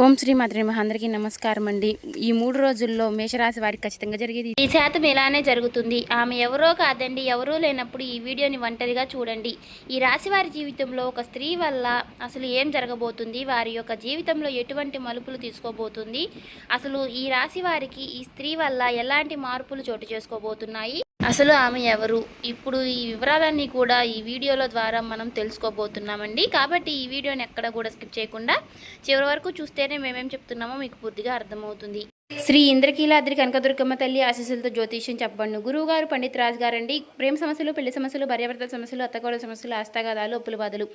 ఓం శ్రీ మాత్రే నమః. అందరికీ నమస్కారం అండి. ఈ 3 రోజుల్లో మేషరాశి వారికి ఖచ్చితంగా జరిగేది ఈ శాతం ఇలానే జరుగుతుంది. ఆమె ఎవరో కాదండి, ఎవరూ లేనప్పుడు ఈ వీడియోని ఒంటరిగా చూడండి. ఈ రాశి వారి జీవితంలో ఒక స్త్రీ వల్ల అసలు ఏం జరగబోతుంది, వారి యొక్క జీవితంలో ఎటువంటి మలుపులు తీసుకోబోతుంది, అసలు ఈ రాశి వారికి ఈ స్త్రీ వల్ల ఎలాంటి మార్పులు చోటు చేసుకోబోతున్నాయి, అసలు ఆమె ఎవరు, ఇప్పుడు ఈ వివరాలన్నీ కూడా ఈ వీడియోల ద్వారా మనం తెలుసుకోబోతున్నామండి. కాబట్టి ఈ వీడియోని ఎక్కడ కూడా స్కిప్ చేయకుండా చివరి వరకు చూస్తేనే మేమేం చెప్తున్నామో మీకు పూర్తిగా అర్థమవుతుంది. శ్రీ ఇంద్రకీలాద్రి కనకదుర్గమ్మ తల్లి ఆశీస్సులతో జ్యోతిష్యం చెప్పండి. గురువుగారు పండిత్ రాజ్ గారండి. ప్రేమ సమస్యలు, పెళ్లి సమస్యలు, భార్యాభర్తల సమస్యలు, అత్తకోడల సమస్యలు, ఆస్తగాదాలు, అప్పుల బాధలు,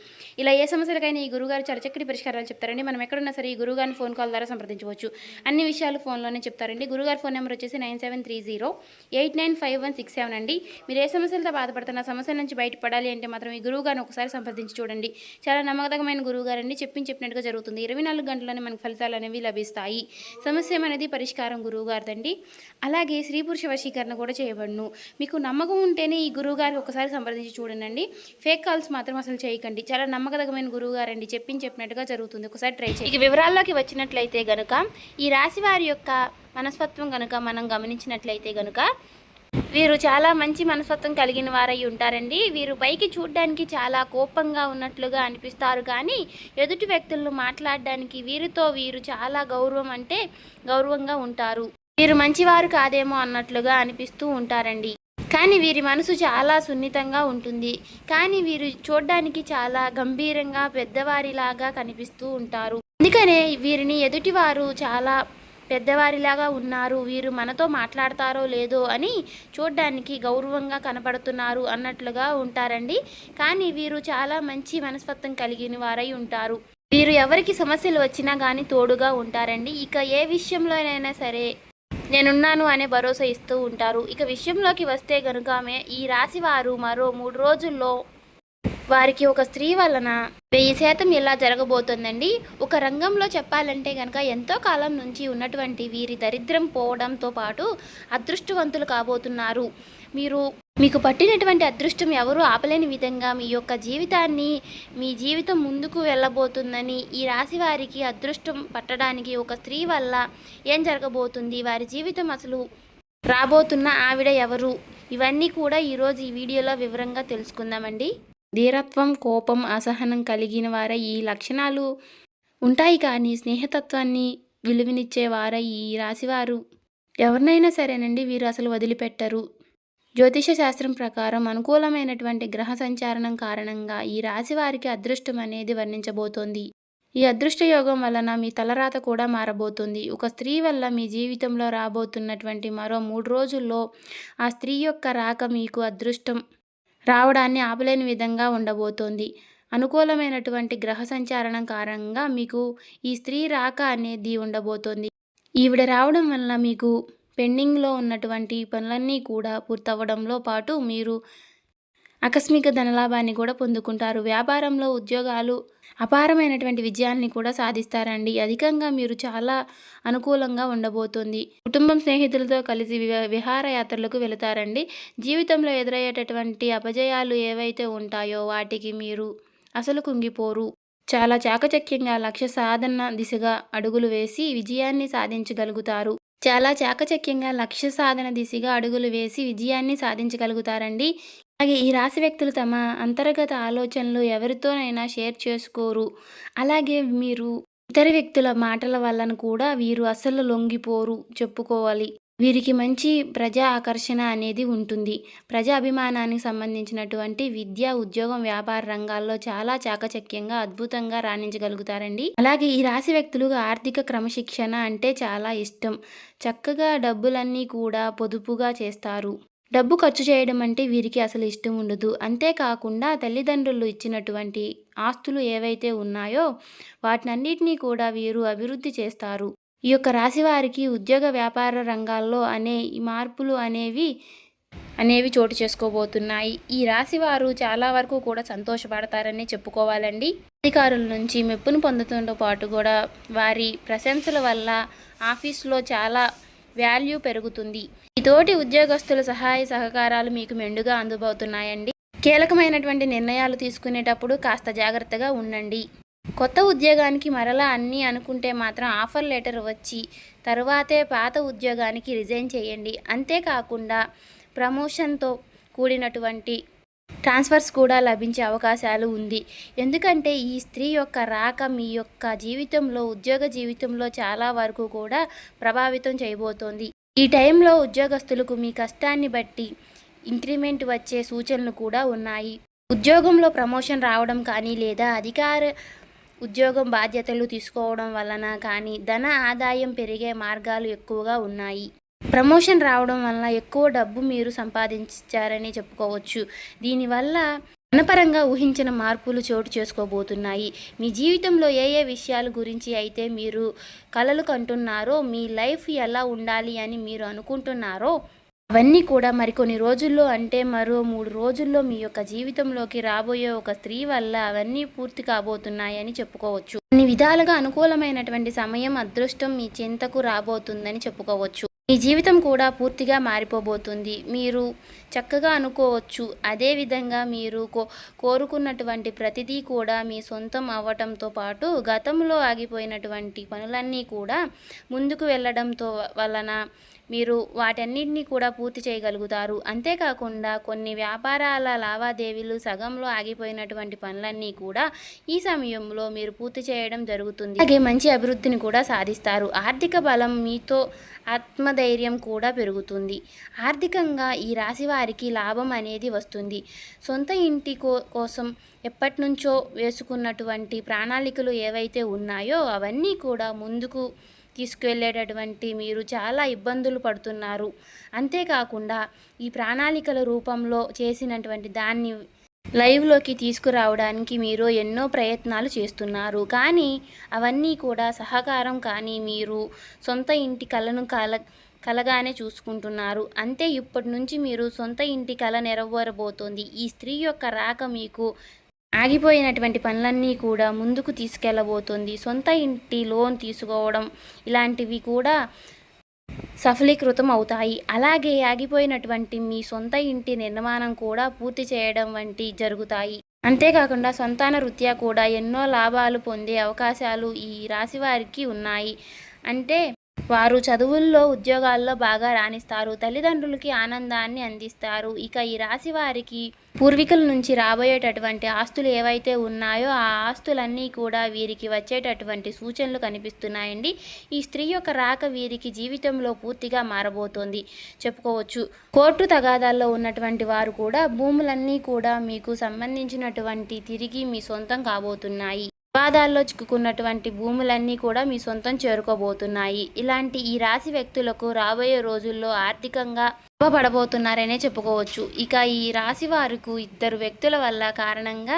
ఇలా ఏ సమస్యలకైనా ఈ గురువుగారు చాలా చక్కటి పరిష్కారాలు చెప్తారండి. మనం ఎక్కడున్నా సరే ఈ గురువుగారిని ఫోన్ కాల్ ద్వారా సంప్రదించవచ్చు. అన్ని విషయాలు ఫోన్లోనే చెప్తారండి. గురువుగారి ఫోన్ నెంబర్ వచ్చేసి 9730895167 అండి. మీరు ఏ సమస్యలతో బాధపడుతున్న సమస్యల నుంచి బయటపడాలి అంటే మాత్రం ఈ గురువుగారిని ఒకసారి సంప్రదించి చూడండి. చాలా నమ్మకమైన గురువుగారండి. చెప్పినట్టుగా జరుగుతుంది. 24 గంటల్లోనే మనకు ఫలితాలు అనేవి లభిస్తాయి. సమస్య అనేది పరిష్కారం గురువుగారిదండి. అలాగే స్త్రీ పురుష వశీకరణ కూడా చేయబడును. మీకు నమ్మకం ఉంటేనే ఈ గురువుగారికి ఒకసారి సంప్రదించి చూడండి. ఫేక్ కాల్స్ మాత్రం అసలు చేయకండి. చాలా నమ్మకమైన గురువుగారండి. చెప్పినట్టుగా జరుగుతుంది. ఒకసారి ట్రై చేయండి. ఇక వివరాల్లోకి వచ్చినట్లయితే గనుక ఈ రాశి వారి యొక్క మనస్తత్వం కనుక మనం గమనించినట్లయితే గనుక వీరు చాలా మంచి మనస్తత్వం కలిగిన వారై ఉంటారండి. వీరు పైకి చూడడానికి చాలా కోపంగా ఉన్నట్లుగా అనిపిస్తారు, కానీ ఎదుటి వ్యక్తులను మాట్లాడడానికి వీరు చాలా గౌరవంగా ఉంటారు. వీరు మంచివారు కాదేమో అన్నట్లుగా అనిపిస్తూ ఉంటారండి. కానీ వీరి మనసు చాలా సున్నితంగా ఉంటుంది. కానీ వీరు చూడడానికి చాలా గంభీరంగా పెద్దవారిలాగా కనిపిస్తూ ఉంటారు. అందుకనే వీరిని ఎదుటివారు చాలా పెద్దవారిలాగా ఉన్నారు, వీరు మనతో మాట్లాడతారో లేదో అని చూడ్డానికి గౌరవంగా కనపడుతున్నారు అన్నట్లుగా ఉంటారండి. కానీ వీరు చాలా మంచి మనస్తత్వం కలిగిన వారై ఉంటారు. వీరు ఎవరికి సమస్యలు వచ్చినా కానీ తోడుగా ఉంటారండి. ఇక ఏ విషయంలోనైనా సరే నేనున్నాను అనే భరోసా ఇస్తూ ఉంటారు. ఇక విషయంలోకి వస్తే గనుక ఈ రాశి వారు మరో 3 రోజుల్లో వారికి ఒక స్త్రీ వలన 1000% ఇలా జరగబోతుందండి. ఒక రంగంలో చెప్పాలంటే కనుక ఎంతో కాలం నుంచి ఉన్నటువంటి వీరి దరిద్రం పోవడంతో పాటు అదృష్టవంతులు కాబోతున్నారు. మీకు పట్టినటువంటి అదృష్టం ఎవరు ఆపలేని విధంగా మీ జీవితం ముందుకు వెళ్ళబోతుందని ఈ రాశి వారికి అదృష్టం పట్టడానికి ఒక స్త్రీ వల్ల ఏం జరగబోతుంది, వారి జీవితం అసలు రాబోతున్న ఆవిడ ఎవరు, ఇవన్నీ కూడా ఈరోజు ఈ వీడియోలో వివరంగా తెలుసుకుందామండి. ధీరత్వం, కోపం, అసహనం కలిగిన వారై ఈ లక్షణాలు ఉంటాయి, కానీ స్నేహతత్వాన్ని విలువనిచ్చేవారై ఈ రాశివారు ఎవరినైనా సరేనండి వీరు అసలు వదిలిపెట్టరు. జ్యోతిష శాస్త్రం ప్రకారం అనుకూలమైనటువంటి గ్రహ సంచారణం కారణంగా ఈ రాశి వారికి అదృష్టం అనేది వర్ణించబోతోంది. ఈ అదృష్ట యోగం వలన మీ తలరాత కూడా మారబోతుంది. ఒక స్త్రీ వల్ల మీ జీవితంలో రాబోతున్నటువంటి మరో 3 రోజుల్లో ఆ స్త్రీ యొక్క రాక మీకు అదృష్టం రావడాన్ని ఆపలేని విధంగా ఉండబోతోంది. అనుకూలమైనటువంటి గ్రహ సంచారణం కారణంగా మీకు ఈ స్త్రీ రాక అనేది ఉండబోతోంది. ఈవిడ రావడం వల్ల మీకు పెండింగ్లో ఉన్నటువంటి పనులన్నీ కూడా పూర్తవడంలో పాటు మీరు ఆకస్మిక ధనలాభాన్ని కూడా పొందుకుంటారు. వ్యాపారంలో ఉద్యోగాలు అపారమైనటువంటి విజయాల్ని కూడా సాధిస్తారండి. అధికంగా మీరు చాలా అనుకూలంగా ఉండబోతుంది. కుటుంబం, స్నేహితులతో కలిసి విహారయాత్రలకు వెళతారండి. జీవితంలో ఎదురయ్యేటటువంటి అపజయాలు ఏవైతే ఉంటాయో వాటికి మీరు అసలు కుంగిపోరు. చాలా చాకచక్యంగా లక్ష్య సాధన దిశగా అడుగులు వేసి విజయాన్ని సాధించగలుగుతారండి. అలాగే ఈ రాశి వ్యక్తులు తమ అంతర్గత ఆలోచనలు ఎవరితోనైనా షేర్ చేసుకోరు. అలాగే మీరు ఇతర వ్యక్తుల మాటల వలన కూడా వీరు అసలు లొంగిపోరు చెప్పుకోవాలి. వీరికి మంచి ప్రజా ఆకర్షణ అనేది ఉంటుంది. ప్రజా అభిమానానికి సంబంధించినటువంటి విద్య, ఉద్యోగం, వ్యాపార రంగాల్లో చాలా చాకచక్యంగా అద్భుతంగా రాణించగలుగుతారండి. అలాగే ఈ రాశి వ్యక్తులకు ఆర్థిక క్రమశిక్షణ అంటే చాలా ఇష్టం. చక్కగా డబ్బులన్నీ కూడా పొదుపుగా చేస్తారు. డబ్బు ఖర్చు చేయడం అంటే వీరికి అసలు ఇష్టం ఉండదు. అంతేకాకుండా తల్లిదండ్రులు ఇచ్చినటువంటి ఆస్తులు ఏవైతే ఉన్నాయో వాటినన్నిటినీ కూడా వీరు అభివృద్ధి చేస్తారు. ఈ యొక్క రాశి వారికి ఉద్యోగ, వ్యాపార రంగాల్లో ఈ మార్పులు అనేవి చోటు చేసుకోబోతున్నాయి. ఈ రాశి వారు చాలా వరకు కూడా సంతోషపడతారని చెప్పుకోవాలండి. అధికారుల నుంచి మెప్పును పొందడంతో పాటు కూడా వారి ప్రశంసల వల్ల ఆఫీసులో చాలా వాల్యూ పెరుగుతుంది. ఈ తోటి ఉద్యోగస్తుల సహాయ సహకారాలు మీకు మెండుగా అందుబోతున్నాయండి. కీలకమైనటువంటి నిర్ణయాలు తీసుకునేటప్పుడు కాస్త జాగ్రత్తగా ఉండండి. కొత్త ఉద్యోగానికి మరలా అన్నీ అనుకుంటే మాత్రం ఆఫర్ లెటర్ వచ్చి తరువాతే పాత ఉద్యోగానికి రిజైన్ చేయండి. అంతేకాకుండా ప్రమోషన్తో కూడినటువంటి ట్రాన్స్ఫర్స్ కూడా లభించే అవకాశాలు ఉంది. ఎందుకంటే ఈ స్త్రీ యొక్క రాక మీ యొక్క జీవితంలో, ఉద్యోగ జీవితంలో చాలా వరకు కూడా ప్రభావితం చేయబోతోంది. ఈ టైంలో ఉద్యోగస్తులకు మీ కష్టాన్ని బట్టి ఇంక్రిమెంట్ వచ్చే సూచనలు కూడా ఉన్నాయి. ఉద్యోగంలో ప్రమోషన్ రావడం కానీ లేదా అధికార ఉద్యోగం బాధ్యతలు తీసుకోవడం వలన కానీ ధన ఆదాయం పెరిగే మార్గాలు ఎక్కువగా ఉన్నాయి. ప్రమోషన్ రావడం వలన ఎక్కువ డబ్బు మీరు సంపాదించారని చెప్పుకోవచ్చు. దీనివల్ల ధనపరంగా ఊహించిన మార్పులు చోటు చేసుకోబోతున్నాయి. మీ జీవితంలో ఏ ఏ విషయాల గురించి అయితే మీరు కలలు కంటున్నారో, మీ లైఫ్ ఎలా ఉండాలి అని మీరు అనుకుంటున్నారో అవన్నీ కూడా మరికొన్ని రోజుల్లో, అంటే మరో 3 రోజుల్లో మీ యొక్క జీవితంలోకి రాబోయే ఒక స్త్రీ వల్ల అవన్నీ పూర్తి కాబోతున్నాయని చెప్పుకోవచ్చు. అన్ని విధాలుగా అనుకూలమైనటువంటి సమయం, అదృష్టం మీ చెంతకు రాబోతుందని చెప్పుకోవచ్చు. మీ జీవితం కూడా పూర్తిగా మారిపోబోతుంది. మీరు చక్కగా అనుకోవచ్చు. అదేవిధంగా మీరు కోరుకున్నటువంటి ప్రతిదీ కూడా మీ సొంతం అవ్వటంతో పాటు గతంలో ఆగిపోయినటువంటి పనులన్నీ కూడా ముందుకు వెళ్ళడంతో వలన మీరు వాటన్నిటినీ కూడా పూర్తి చేయగలుగుతారు. అంతేకాకుండా కొన్ని వ్యాపారాల లావాదేవీలు సగంలో ఆగిపోయినటువంటి పనులన్నీ కూడా ఈ సమయంలో మీరు పూర్తి చేయడం జరుగుతుంది. అలాగే మంచి అభివృద్ధిని కూడా సాధిస్తారు. ఆర్థిక బలం మీతో ఆత్మధైర్యం కూడా పెరుగుతుంది. ఆర్థికంగా ఈ రాశి వారికి లాభం అనేది వస్తుంది. సొంత ఇంటి కోసం ఎప్పటి నుంచో వేసుకున్నటువంటి ప్రణాళికలు ఏవైతే ఉన్నాయో అవన్నీ కూడా ముందుకు తీసుకువెళ్ళేటటువంటి మీరు చాలా ఇబ్బందులు పడుతున్నారు. అంతేకాకుండా ఈ ప్రణాళికల రూపంలో చేసినటువంటి దాన్ని లైవ్లోకి తీసుకురావడానికి మీరు ఎన్నో ప్రయత్నాలు చేస్తున్నారు. కానీ అవన్నీ కూడా సహకారం కానీ మీరు సొంత ఇంటి కలను కలగానే చూసుకుంటున్నారు. అంతే ఇప్పటి నుంచి మీరు సొంత ఇంటి కల నెరవేరబోతోంది. ఈ స్త్రీ యొక్క రాక మీకు ఆగిపోయినటువంటి పనులన్నీ కూడా ముందుకు తీసుకెళ్ళబోతుంది. సొంత ఇంటి లోన్ తీసుకోవడం ఇలాంటివి కూడా సఫలీకృతం అవుతాయి. అలాగే ఆగిపోయినటువంటి మీ సొంత ఇంటి నిర్మాణం కూడా పూర్తి చేయడం వంటి జరుగుతాయి. అంతేకాకుండా సంతాన రీత్యా కూడా ఎన్నో లాభాలు పొందే అవకాశాలు ఈ రాశి వారికి ఉన్నాయి. అంటే వారు చదువుల్లో, ఉద్యోగాల్లో బాగా రాణిస్తారు. తల్లిదండ్రులకి ఆనందాన్ని అందిస్తారు. ఇక ఈ రాశి వారికి పూర్వీకుల నుంచి రాబోయేటటువంటి ఆస్తులు ఏవైతే ఉన్నాయో ఆ ఆస్తులన్నీ కూడా వీరికి వచ్చేటటువంటి సూచనలు కనిపిస్తున్నాయండి. ఈ స్త్రీ యొక్క రాక వీరికి జీవితంలో పూర్తిగా మారబోతోంది చెప్పుకోవచ్చు. కోర్టు తగాదాల్లో ఉన్నటువంటి వారు కూడా భూములన్నీ కూడా మీకు సంబంధించినటువంటి తిరిగి మీ సొంతం కాబోతున్నాయి. వివాదాల్లో చిక్కుకున్నటువంటి భూములన్నీ కూడా మీ సొంతం చేరుకోబోతున్నాయి. ఇలాంటి ఈ రాశి వ్యక్తులకు రాబోయే రోజుల్లో ఆర్థికంగా లాభపడబోతున్నారనే చెప్పుకోవచ్చు. ఇక ఈ రాశి వారికి 2 వ్యక్తుల వల్ల కారణంగా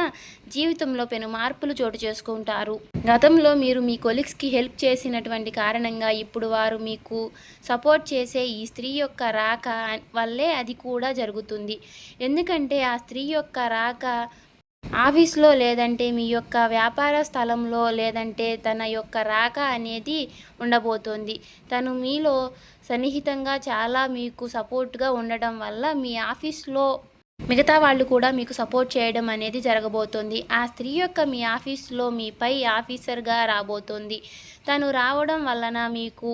జీవితంలో పెను మార్పులు చోటు చేసుకుంటారు. గతంలో మీరు మీ కొలీగ్స్కి హెల్ప్ చేసినటువంటి కారణంగా ఇప్పుడు వారు మీకు సపోర్ట్ చేసే ఈ స్త్రీ యొక్క రాక వల్లే అది కూడా జరుగుతుంది. ఎందుకంటే ఆ స్త్రీ యొక్క రాక ఆఫీస్లో లేదంటే మీ యొక్క వ్యాపార స్థలంలో లేదంటే తన యొక్క రాక అనేది ఉండబోతోంది. తను మీలో సన్నిహితంగా చాలా మీకు సపోర్ట్గా ఉండడం వల్ల మీ ఆఫీస్లో మిగతా వాళ్ళు కూడా మీకు సపోర్ట్ చేయడం అనేది జరగబోతోంది. ఆ స్త్రీ యొక్క మీ ఆఫీస్లో మీ పై ఆఫీసర్గా రాబోతోంది. తను రావడం వలన మీకు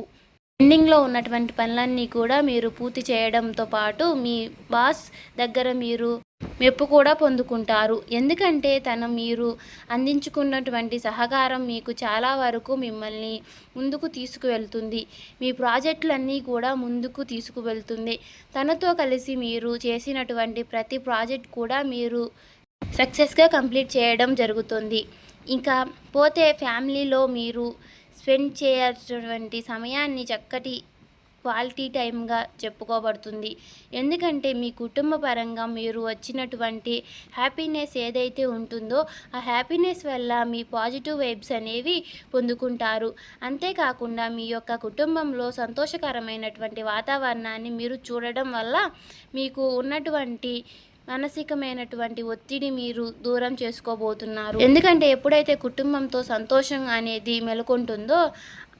పెండింగ్లో ఉన్నటువంటి పనులన్నీ కూడా మీరు పూర్తి చేయడంతో పాటు మీ బాస్ దగ్గర మీరు మెప్పు కూడా పొందుకుంటారు. ఎందుకంటే మీరు అందించుకున్నటువంటి సహకారం మీకు చాలా వరకు మిమ్మల్ని ముందుకు తీసుకువెళ్తుంది. మీ ప్రాజెక్టులన్నీ కూడా ముందుకు తీసుకువెళ్తుంది. తనతో కలిసి మీరు చేసినటువంటి ప్రతి ప్రాజెక్ట్ కూడా మీరు సక్సెస్గా కంప్లీట్ చేయడం జరుగుతుంది. ఇంకా పోతే ఫ్యామిలీలో మీరు స్పెండ్ చేయాల్సినటువంటి సమయాన్ని చక్కటి క్వాలిటీ టైంగా చెప్పుకోబడుతుంది. ఎందుకంటే మీ కుటుంబ పరంగా మీరు వచ్చినటువంటి హ్యాపీనెస్ ఏదైతే ఉంటుందో ఆ హ్యాపీనెస్ వల్ల మీ పాజిటివ్ వైబ్స్ అనేవి పొందుకుంటారు. అంతేకాకుండా మీ యొక్క కుటుంబంలో సంతోషకరమైనటువంటి వాతావరణాన్ని మీరు చూడడం వల్ల మీకు ఉన్నటువంటి మానసికమైనటువంటి ఒత్తిడి మీరు దూరం చేసుకోబోతున్నారు. ఎందుకంటే ఎప్పుడైతే కుటుంబంతో సంతోషం అనేది మెలుకుంటుందో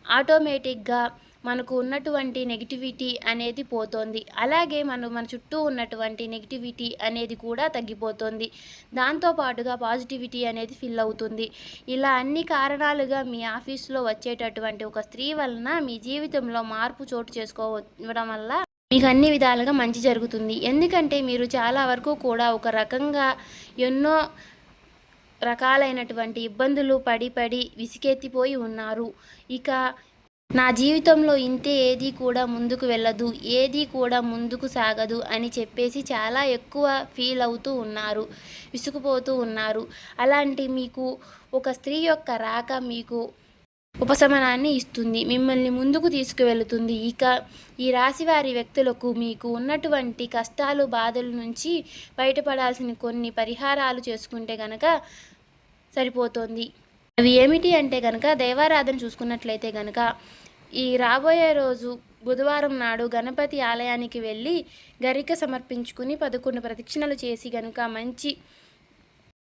ఆటోమేటిక్గా మనకు ఉన్నటువంటి నెగిటివిటీ అనేది పోతుంది. అలాగే మన చుట్టూ ఉన్నటువంటి నెగిటివిటీ అనేది కూడా తగ్గిపోతుంది. దాంతో పాటుగా పాజిటివిటీ అనేది ఫిల్ అవుతుంది. ఇలా అన్ని కారణాలుగా మీ ఆఫీస్‌లో వచ్చేటటువంటి ఒక స్త్రీ వలన మీ జీవితంలో మార్పు చోటు చేసుకోవడం వల్ల మీకు అన్ని విధాలుగా మంచి జరుగుతుంది. ఎందుకంటే మీరు చాలా వరకు కూడా ఒక రకంగా ఎన్నో రకాలైనటువంటి ఇబ్బందులు పడి విసిగెత్తిపోయి ఉన్నారు. ఇక నా జీవితంలో ఇంతే, ఏది కూడా ముందుకు వెళ్ళదు, ఏది కూడా ముందుకు సాగదు అని చెప్పేసి చాలా ఎక్కువ ఫీల్ అవుతూ ఉన్నారు, విసుగుపోతూ ఉన్నారు. అలాంటి మీకు ఒక స్త్రీ యొక్క రాక మీకు ఉపశమనాన్ని ఇస్తుంది, మిమ్మల్ని ముందుకు తీసుకువెళుతుంది. ఇక ఈ రాశివారి వ్యక్తులకు మీకు ఉన్నటువంటి కష్టాలు, బాధల నుంచి బయటపడాల్సిన కొన్ని పరిహారాలు చేసుకుంటే గనక సరిపోతుంది. అవి ఏమిటి అంటే కనుక, దైవారాధన చూసుకున్నట్లయితే కనుక ఈ రాబోయే రోజు బుధవారం నాడు గణపతి ఆలయానికి వెళ్ళి గరిక సమర్పించుకుని 11 ప్రదక్షిణలు చేసి కనుక మంచి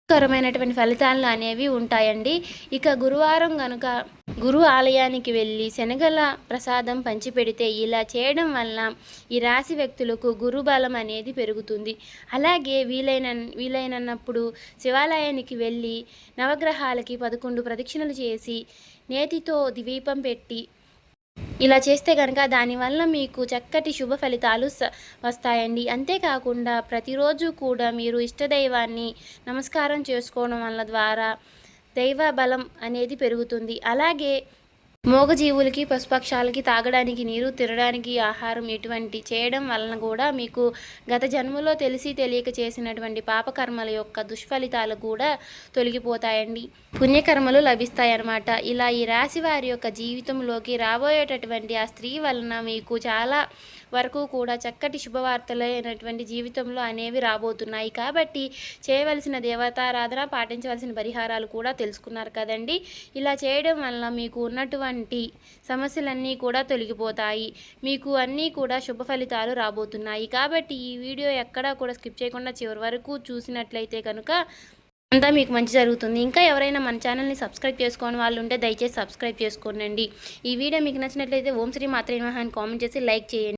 కరమైనటువంటి ఫలితాలు అనేవి ఉంటాయండి. ఇక గురువారం కనుక గురు ఆలయానికి వెళ్ళి శనగల ప్రసాదం పంచిపెడితే, ఇలా చేయడం వల్ల ఈ రాశి వ్యక్తులకు గురు బలం అనేది పెరుగుతుంది. అలాగే వీలైనప్పుడు శివాలయానికి వెళ్ళి నవగ్రహాలకి 11 ప్రదక్షిణలు చేసి నేతితో దీపం పెట్టి ఇలా చేస్తే కనుక దానివల్ల మీకు చక్కటి శుభ ఫలితాలు వస్తాయండి. అంతేకాకుండా ప్రతిరోజు కూడా మీరు ఇష్టదైవాన్ని నమస్కారం చేసుకోవడం వల్ల ద్వారా దైవ బలం అనేది పెరుగుతుంది. అలాగే మూగజీవులకి, పశుపక్షాలకి తాగడానికి నీరు, తినడానికి ఆహారం ఇటువంటి చేయడం వలన కూడా మీకు గత జన్మలో తెలిసి తెలియక చేసినటువంటి పాపకర్మల యొక్క దుష్ఫలితాలు కూడా తొలగిపోతాయండి, పుణ్యకర్మలు లభిస్తాయన్నమాట. ఇలా ఈ రాశి వారి యొక్క జీవితంలోకి రాబోయేటటువంటి ఆ స్త్రీ వలన మీకు చాలా వరకు కూడా చక్కటి శుభవార్తలైనటువంటి జీవితంలో అనేవి రాబోతున్నాయి. కాబట్టి చేయవలసిన దేవతారాధన, పాటించవలసిన పరిహారాలు కూడా తెలుసుకున్నారు కదండి. ఇలా చేయడం వల్ల మీకు ఉన్నటువంటి సమస్యలన్నీ కూడా తొలగిపోతాయి, మీకు అన్నీ కూడా శుభ ఫలితాలు రాబోతున్నాయి. కాబట్టి ఈ వీడియో ఎక్కడా కూడా స్కిప్ చేయకుండా చివరి వరకు చూసినట్లయితే కనుక అంతా మీకు మంచి జరుగుతుంది. ఇంకా ఎవరైనా మన ఛానల్ని సబ్స్క్రైబ్ చేసుకోని వాళ్ళు ఉంటే దయచేసి సబ్స్క్రైబ్ చేసుకోండి. ఈ వీడియో మీకు నచ్చినట్లయితే ఓం శ్రీ మాత్రే నమః అని కామెంట్ చేసి లైక్ చేయండి.